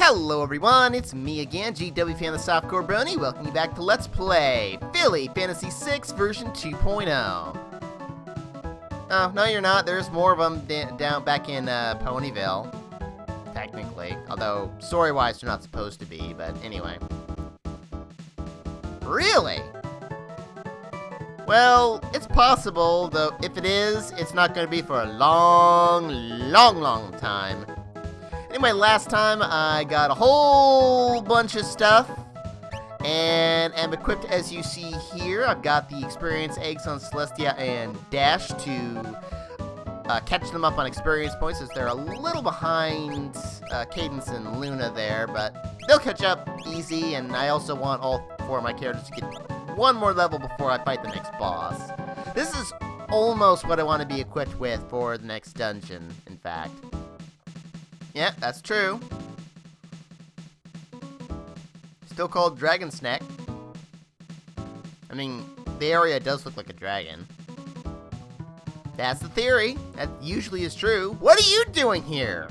Hello everyone, it's me again, GW Fan of the Softcore Brony, welcome you back to Let's Play Philly Fantasy VI version 2.0. Oh, no you're not, there's more of them down back in Ponyville, technically. Although, story-wise they're not supposed to be, but anyway. Really? Well, it's possible, though if it is, it's not going to be for a long time. Anyway, last time I got a whole bunch of stuff, and am equipped as you see here. I've got the experience eggs on Celestia and Dash to catch them up on experience points, as they're a little behind Cadence and Luna there, but they'll catch up easy, and I also want all four of my characters to get one more level before I fight the next boss. This is almost what I want to be equipped with for the next dungeon, in fact. Yeah, that's true. Still called Dragon's Neck. I mean, the area does look like a dragon. That's the theory. That usually is true. What are you doing here?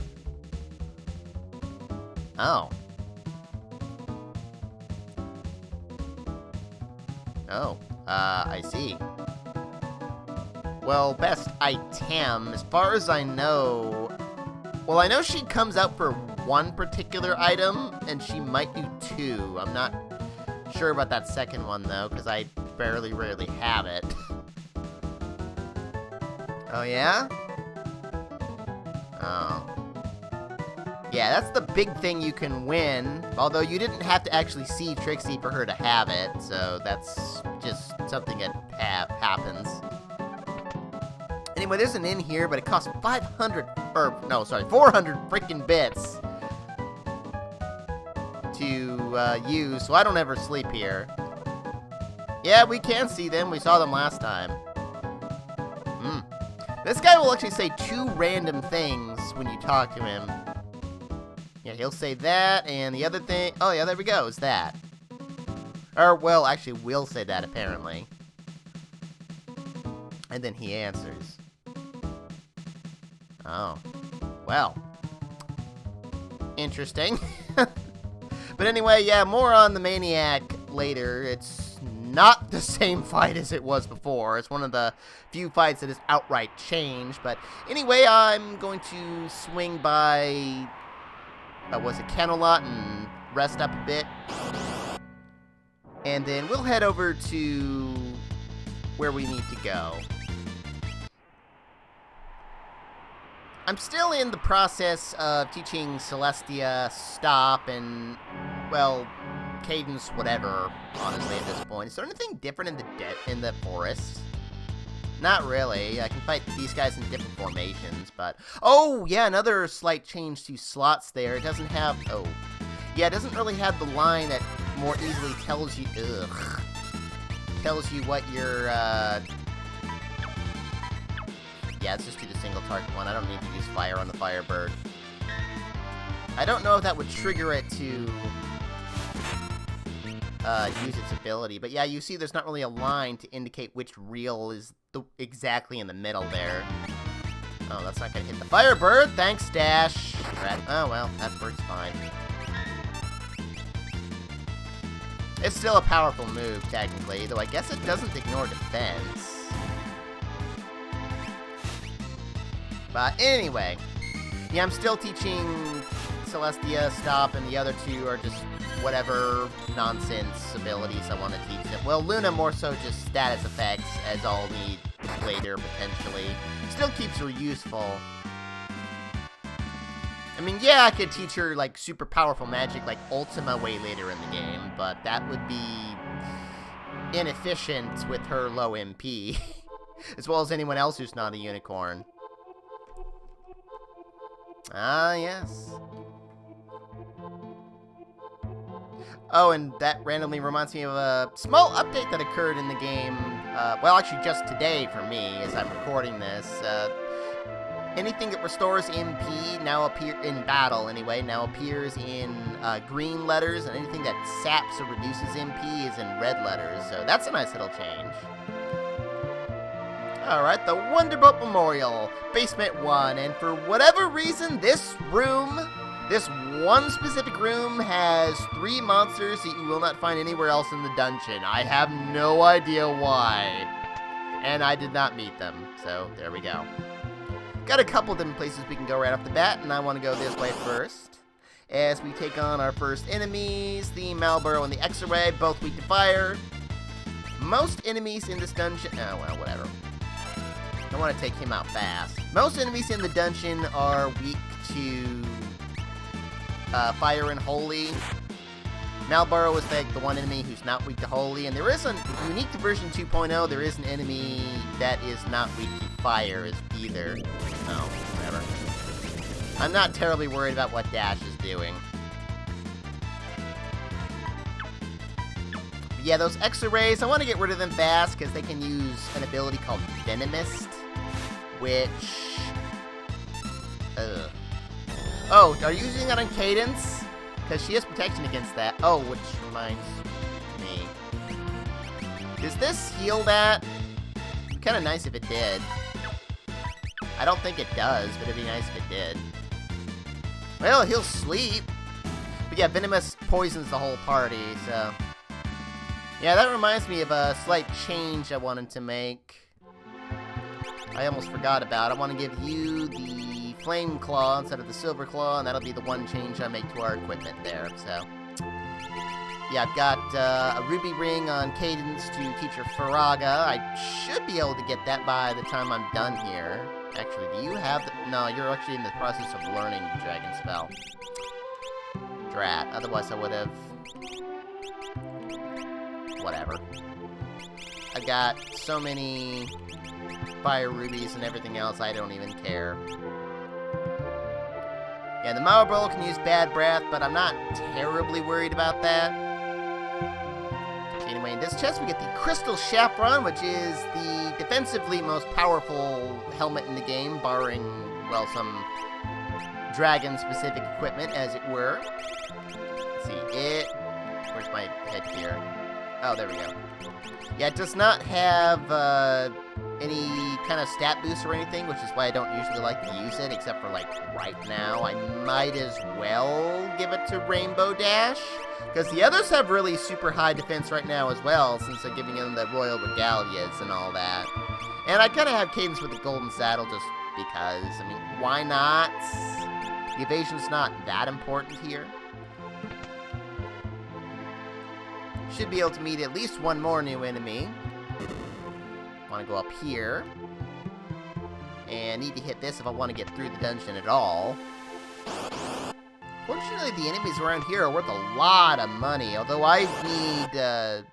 Oh. Oh, I see. Well, best item, as far as I know... Well, I know she comes out for one particular item, and she might do two. I'm not sure about that second one, though, because I rarely have it. Oh, yeah? Oh. Yeah, that's the big thing you can win, although you didn't have to actually see Trixie for her to have it, so that's just something that happens. Anyway, there's an inn here, but it costs 400 freaking bits to use, so I don't ever sleep here. Yeah, we can see them. We saw them last time. This guy will actually say two random things when you talk to him. Yeah, he'll say that, and the other thing... Oh, yeah, there we go, is that. Or, well, actually, we'll say that, apparently. And then he answers. Oh. Well. Interesting. But anyway, yeah, more on the Maniac later. It's not the same fight as it was before. It's one of the few fights that is outright changed. But anyway, I'm going to swing by... was it Canalot and rest up a bit. And then we'll head over to where we need to go. I'm still in the process of teaching Celestia Stop and, well, Cadence whatever, honestly, at this point. Is there anything different in the forest? Not really. I can fight these guys in different formations, but... Oh, yeah, another slight change to slots there. It doesn't have... Oh. Yeah, it doesn't really have the line that more easily tells you... Ugh. Tells you what your, Yeah, let's just do the single target one. I don't need to use fire on the Firebird. I don't know if that would trigger it to use its ability. But yeah, you see there's not really a line to indicate which reel is exactly in the middle there. Oh, that's not going to hit the Firebird. Thanks, Dash. Oh, well, that works fine. It's still a powerful move, technically, though I guess it doesn't ignore defense. But anyway, yeah, I'm still teaching Celestia Stop, and the other two are just whatever nonsense abilities I want to teach them. Well, Luna more so just status effects, as I'll need later, potentially. Still keeps her useful. I mean, yeah, I could teach her, like, super powerful magic like Ultima way later in the game, but that would be inefficient with her low MP, as well as anyone else who's not a unicorn. Ah, yes. Oh, and that randomly reminds me of a small update that occurred in the game, well, actually just today for me, as I'm recording this. Anything that restores MP now in battle anyway, now appears in green letters, and anything that saps or reduces MP is in red letters, so that's a nice little change. Alright, the Wonderbolt Memorial, Basement 1, and for whatever reason, this room This one specific room has 3 monsters that you will not find anywhere else in the dungeon. I have no idea why. And I did not meet them, so there we go. Got a couple different places we can go right off the bat, and I want to go this way first. As we take on our first enemies, the Malboro and the X-Ray, both weak to fire. Most enemies in this dungeon... Oh, well, whatever. I want to take him out fast. Most enemies in the dungeon are weak to fire and holy. Malboro is like the one enemy who's not weak to holy, and there is a unique to version 2.0. There is an enemy that is not weak to fire either. No, whatever. I'm not terribly worried about what Dash is doing. But yeah, those X-Rays, I want to get rid of them fast because they can use an ability called Venomist, which... Oh, are you using it on Cadence? Because she has protection against that. Oh, which reminds me. Does this heal that? Kind of nice if it did. I don't think it does, but it'd be nice if it did. Well, he'll sleep. But yeah, Venomous poisons the whole party, so... Yeah, that reminds me of a slight change I wanted to make. I almost forgot about. I want to give you the Flame Claw instead of the Silver Claw, and that'll be the one change I make to our equipment there, so... Yeah, I've got a Ruby Ring on Cadence to teach her Faraga. I should be able to get that by the time I'm done here. Actually, do you have the... No, you're actually in the process of learning the Dragon Spell. Drat. Otherwise, I would have... Whatever. I got so many Fire Rubies and everything else, I don't even care. Yeah, the Malboro can use Bad Breath, but I'm not terribly worried about that. Anyway, in this chest we get the Crystal Chaperon, which is the defensively most powerful helmet in the game, barring, well, some dragon-specific equipment, as it were. Let's see, where's my head here? Oh, there we go. Yeah, it does not have any kind of stat boost or anything, which is why I don't usually like to use it, except for, like, right now. I might as well give it to Rainbow Dash, because the others have really super high defense right now as well, since they're giving them the Royal Regalias and all that. And I kind of have Cadence with the Golden Saddle just because. I mean, why not? The evasion's not that important here. Should be able to meet at least one more new enemy. Want to go up here. And need to hit this if I want to get through the dungeon at all. Fortunately, the enemies around here are worth a lot of money, although I need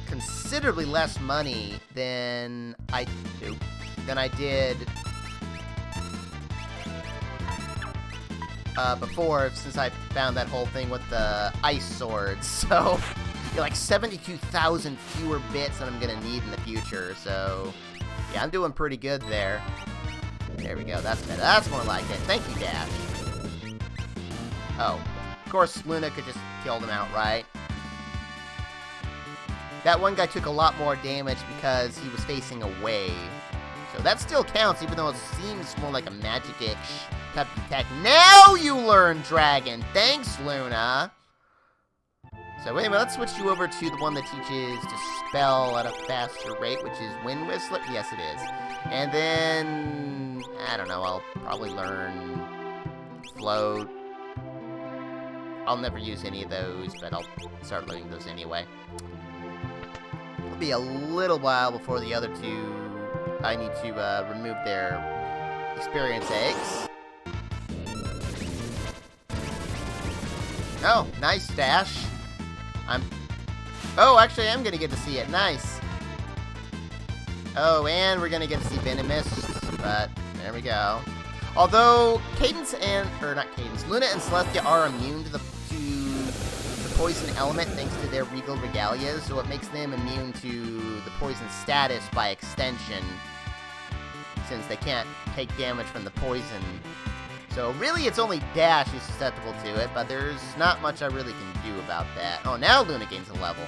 considerably less money than I did before, since I found that whole thing with the ice swords. So, like 72,000 fewer bits than I'm gonna need in the future. So, yeah, I'm doing pretty good there. There we go. That's better. That's more like it. Thank you, Dash. Oh, of course, Luna could just kill them outright. That one guy took a lot more damage because he was facing away. So that still counts, even though it seems more like a magic-ish type of attack. Now you learn Dragon! Thanks, Luna! So anyway, let's switch you over to the one that teaches Dispel at a faster rate, which is Wind Whistler. Yes, it is. And then, I don't know, I'll probably learn Float. I'll never use any of those, but I'll start learning those anyway. It'll be a little while before the other two, I need to remove their experience eggs. Oh, nice, Dash. Oh, actually, I'm gonna get to see it. Nice. Oh, and we're gonna get to see Venomous, but there we go. Although Cadence Luna and Celestia are immune to the poison element thanks to their regal regalias, so it makes them immune to the poison status by extension, since they can't take damage from the poison. So really, it's only Dash who's susceptible to it, but there's not much I really can do about that. Oh, now Luna gains a level.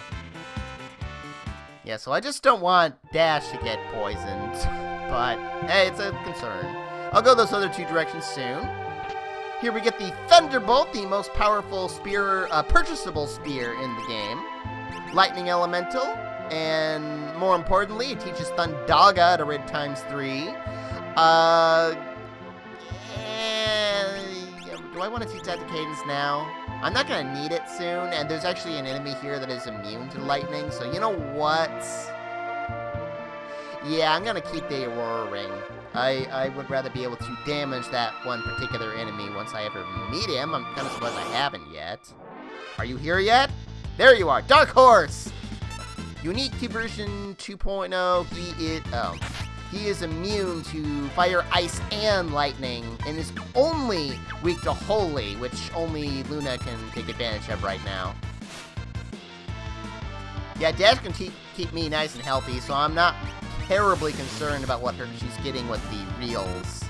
Yeah, so I just don't want Dash to get poisoned, but hey, it's a concern. I'll go those other two directions soon. Here we get the Thunderbolt, the most powerful spear, purchasable spear in the game. Lightning Elemental, and more importantly, it teaches Thundaga at a rate times 3. Do I want to teach that to Cadence now? I'm not going to need it soon, and there's actually an enemy here that is immune to lightning, so you know what? Yeah, I'm going to keep the Aurora Ring. I would rather be able to damage that one particular enemy once I ever meet him. I'm kind of surprised I haven't yet. Are you here yet? There you are, Dark Horse! Unique to version 2.0, he is immune to fire, ice, and lightning, and is only weak to holy, which only Luna can take advantage of right now. Yeah, Dash can keep me nice and healthy, so I'm not terribly concerned about what she's getting with the reels.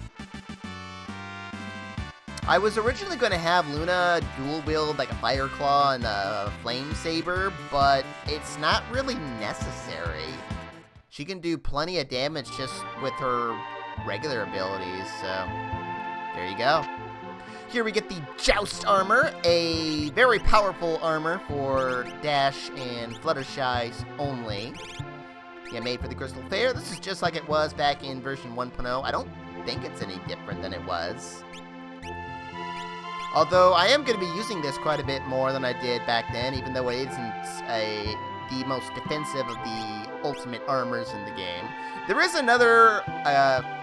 I was originally going to have Luna dual wield like a Fire Claw and a Flame Saber, but it's not really necessary. She can do plenty of damage just with her regular abilities, so there you go. Here we get the Joust Armor, a very powerful armor for Dash and Fluttershy's only. Yeah, made for the Crystal Fair. This is just like it was back in version 1.0. I don't think it's any different than it was. Although I am going to be using this quite a bit more than I did back then, even though it isn't the most defensive of the ultimate armors in the game. There is another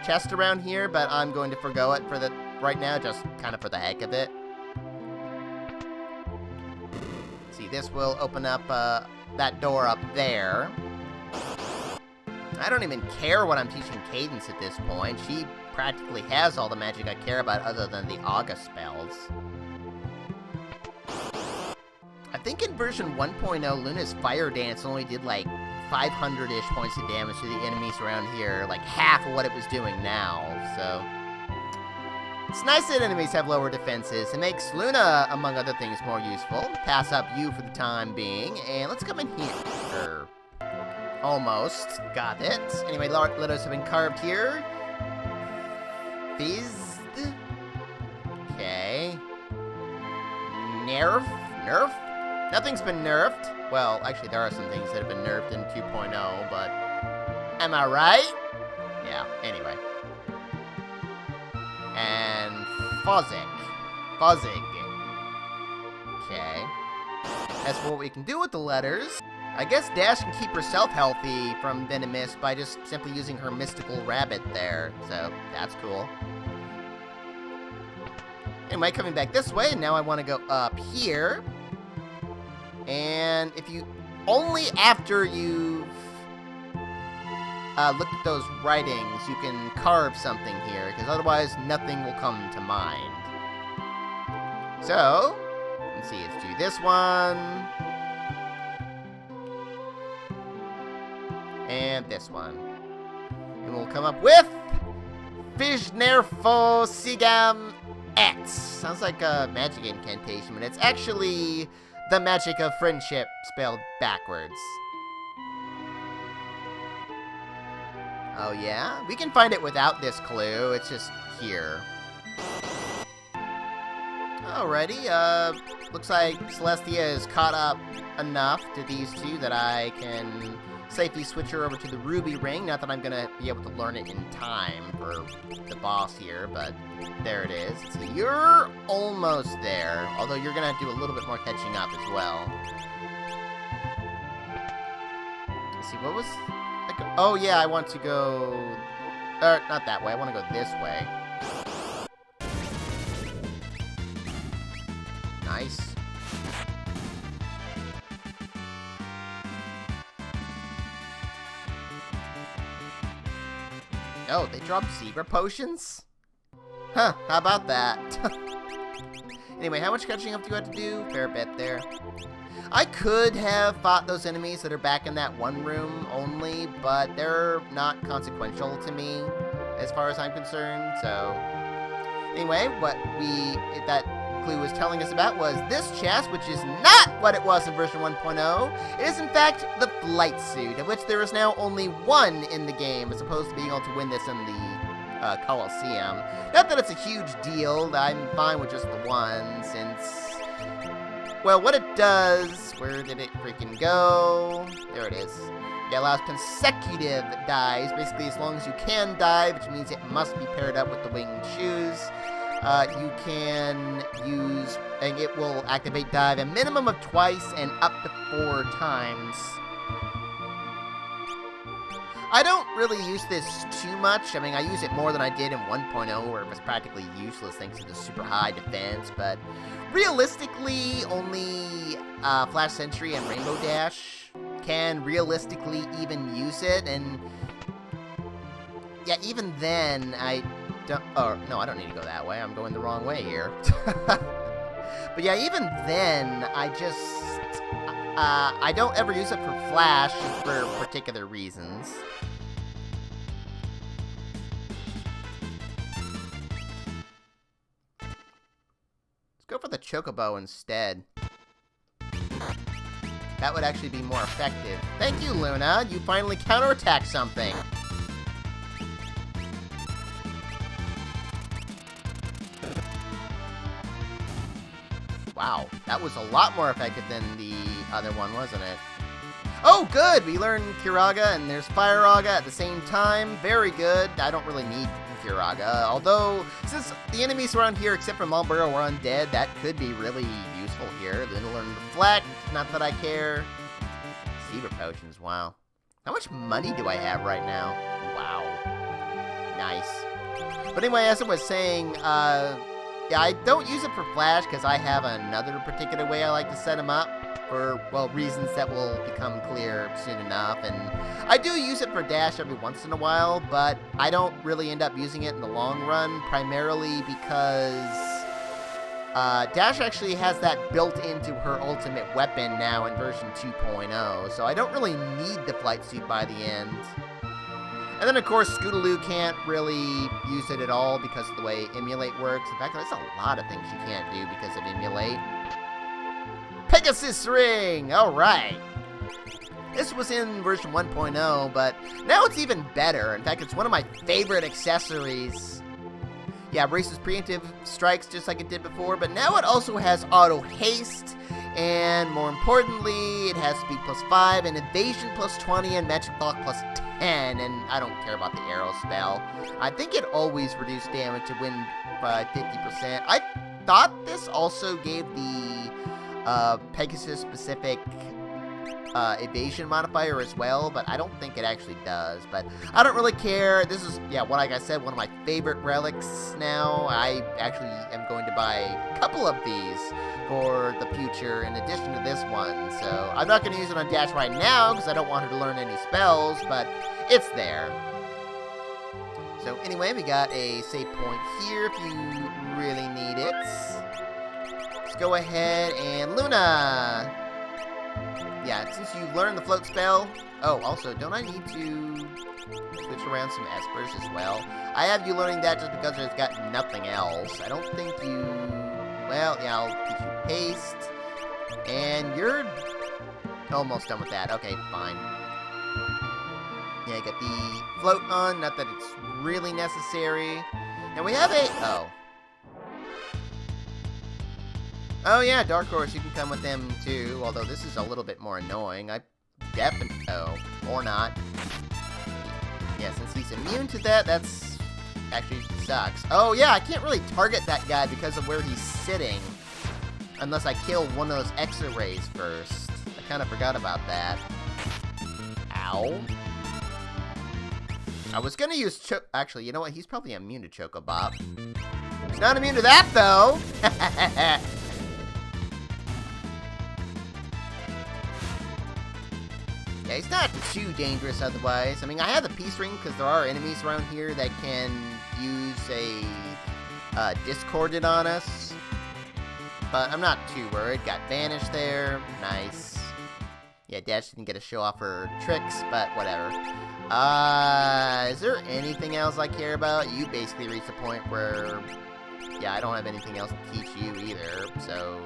chest around here, but I'm going to forgo it for right now, just kind of for the heck of it. See, this will open up that door up there. I don't even care what I'm teaching Cadence at this point. She practically has all the magic I care about other than the August spells. I think in version 1.0, Luna's Fire Dance only did like 500-ish points of damage to the enemies around here, like half of what it was doing now, so... It's nice that enemies have lower defenses. It makes Luna, among other things, more useful. Pass up you for the time being, and let's come in here. Almost. Got it. Anyway, letters have been carved here. Fizzed. Okay. Nerf? Nothing's been nerfed. Well, actually, there are some things that have been nerfed in 2.0, but... Am I right? Yeah, anyway. And... Fuzzing. Okay. As for what we can do with the letters... I guess Dash can keep herself healthy from Venomous by just simply using her mystical rabbit there, so that's cool. Anyway, coming back this way, and now I want to go up here. And if you... Only after you've looked at those writings, you can carve something here, because otherwise nothing will come to mind. So, let's see, let's do this one. And this one. And we'll come up with Fishnerfo Sigam X. Sounds like a magic incantation, but it's actually the magic of friendship spelled backwards. Oh yeah? We can find it without this clue. It's just here. Alrighty, looks like Celestia is caught up enough to these two that I can safely switch her over to the Ruby Ring. Not that I'm going to be able to learn it in time for the boss here, but there it is. So you're almost there, although you're going to have to do a little bit more catching up as well. Let's see, what was... Oh, yeah, I want to go... not that way. I want to go this way. Nice. Oh, they dropped zebra potions? Huh, how about that? Anyway, how much catching up do you have to do? Fair bit there. I could have fought those enemies that are back in that one room only, but they're not consequential to me as far as I'm concerned, so... Anyway, what that clue was telling us about was this chest, which is not what it was in version 1.0. It is, in fact, the flight suit, of which there is now only one in the game, as opposed to being able to win this in the Coliseum. Not that it's a huge deal. I'm fine with just the one, since... Well, what it does... Where did it freaking go? There it is. It allows consecutive dives, basically as long as you can dive, which means it must be paired up with the winged shoes. You can use, and it will activate dive a minimum of twice and up to 4 times. I don't really use this too much. I mean, I use it more than I did in 1.0, where it was practically useless thanks to the super high defense, but realistically, only Flash Sentry and Rainbow Dash can realistically even use it, and yeah, even then, I don't, oh, no, I don't need to go that way, I'm going the wrong way here. But yeah, even then, I don't ever use it for Flash for particular reasons. Let's go for the Chocobo instead. That would actually be more effective. Thank you, Luna. You finally counterattacked something. Wow, that was a lot more effective than the other one, wasn't it? Oh, good! We learned Kiraga, and there's Firaga at the same time. Very good. I don't really need Kiraga, although, since the enemies around here, except for Marlboro, are undead, that could be really useful here. Then learn Reflect, not that I care. Zebra Potions, wow. How much money do I have right now? Wow. Nice. But anyway, as I was saying, yeah, I don't use it for Flash because I have another particular way I like to set him up for, well, reasons that will become clear soon enough. And I do use it for Dash every once in a while, but I don't really end up using it in the long run, primarily because Dash actually has that built into her ultimate weapon now in version 2.0, so I don't really need the flight suit by the end. And then, of course, Scootaloo can't really use it at all because of the way Emulate works. In fact, there's a lot of things you can't do because of Emulate. Pegasus Ring! Alright! This was in version 1.0, but now it's even better. In fact, it's one of my favorite accessories. Yeah, braces preemptive strikes just like it did before, but now it also has auto haste, and more importantly, it has speed +5, and evasion +20, and magic block +10, and I don't care about the arrow spell. I think it always reduced damage to wind by 50%. I thought this also gave the Pegasus-specific evasion modifier as well, but I don't think it actually does. But I don't really care. This is, yeah, like I said, one of my favorite relics now. I actually am going to buy a couple of these for the future in addition to this one. So I'm not going to use it on Dash right now because I don't want her to learn any spells, but it's there. So anyway, we got a save point here if you really need it. Let's go ahead and Luna! Yeah, since you learned the float spell... Oh, also, don't I need to switch around some espers as well? I have you learning that just because it's got nothing else. I don't think you... Well, yeah, I'll teach you haste. And you're almost done with that. Okay, fine. Yeah, I got the float on. Not that it's really necessary. And we have a... Oh. Oh yeah, Dark Horse, you can come with them too, although this is a little bit more annoying. I definitely... Oh, or not. Yeah, since he's immune to that, that's... actually sucks. Oh yeah, I can't really target that guy because of where he's sitting. Unless I kill one of those X-rays first. I kind of forgot about that. Ow. I was gonna use Actually, you know what? He's probably immune to Chocobob. He's not immune to that, though! Yeah, he's not too dangerous otherwise. I mean, I have the Peace Ring because there are enemies around here that can use a Discorded on us. But I'm not too worried. Got Banished there. Nice. Yeah, Dash didn't get to show off her tricks, but whatever. Is there anything else I care about? You basically reached the point where... Yeah, I don't have anything else to teach you either, so...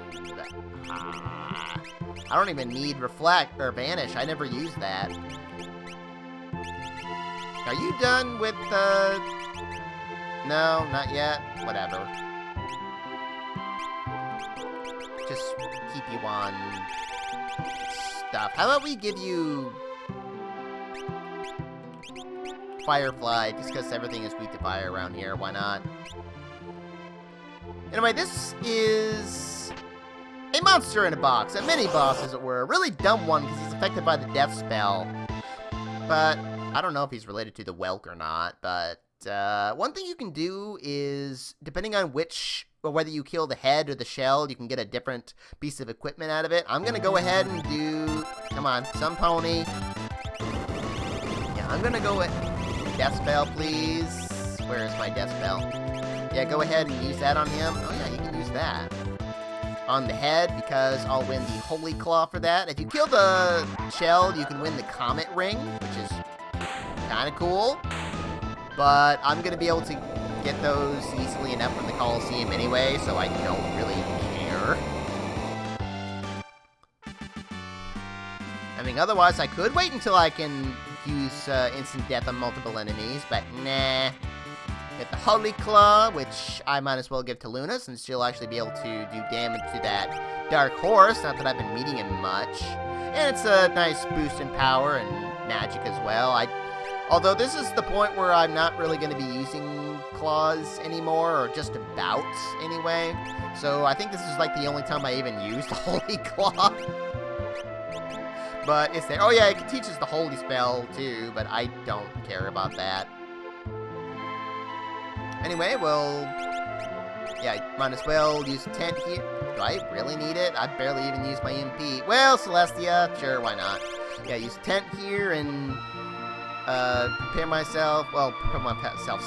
I don't even need Reflect or Vanish. I never used that. Are you done with No, not yet. Whatever. Just keep you on stuff. How about we give you Firefly, just because everything is weak to fire around here. Why not? Anyway, this is a monster in a box. A mini-boss, as it were. A really dumb one, because he's affected by the death spell. But I don't know if he's related to the Welk or not, but one thing you can do is, depending on which, or whether you kill the head or the shell, you can get a different piece of equipment out of it. I'm going to go ahead and do, come on, some pony. Yeah, I'm going to go with death spell, please. Where is my death spell? Yeah, go ahead and use that on him. Oh yeah, you can use that on the head, because I'll win the Holy Claw for that. If you kill the shell, you can win the Comet Ring, which is kind of cool. But I'm going to be able to get those easily enough from the Coliseum anyway, so I don't really care. I mean, otherwise I could wait until I can use instant death on multiple enemies, but nah. Get the Holy Claw, which I might as well give to Luna, since she'll actually be able to do damage to that Dark Horse, not that I've been meeting him much. And it's a nice boost in power and magic as well. Although this is the point where I'm not really going to be using claws anymore, or just about anyway. So I think this is like the only time I even used the Holy Claw. But it's there. Oh yeah, it teaches the Holy Spell too, but I don't care about that. Anyway, well, yeah, might as well use tent here. Do I really need it? I barely even use my MP. Well, Celestia, sure, why not? Yeah, use tent here and prepare myself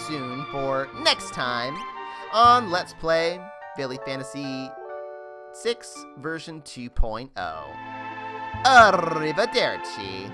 soon for next time on Let's Play Valley Fantasy 6 version 2.0. Arrivederci.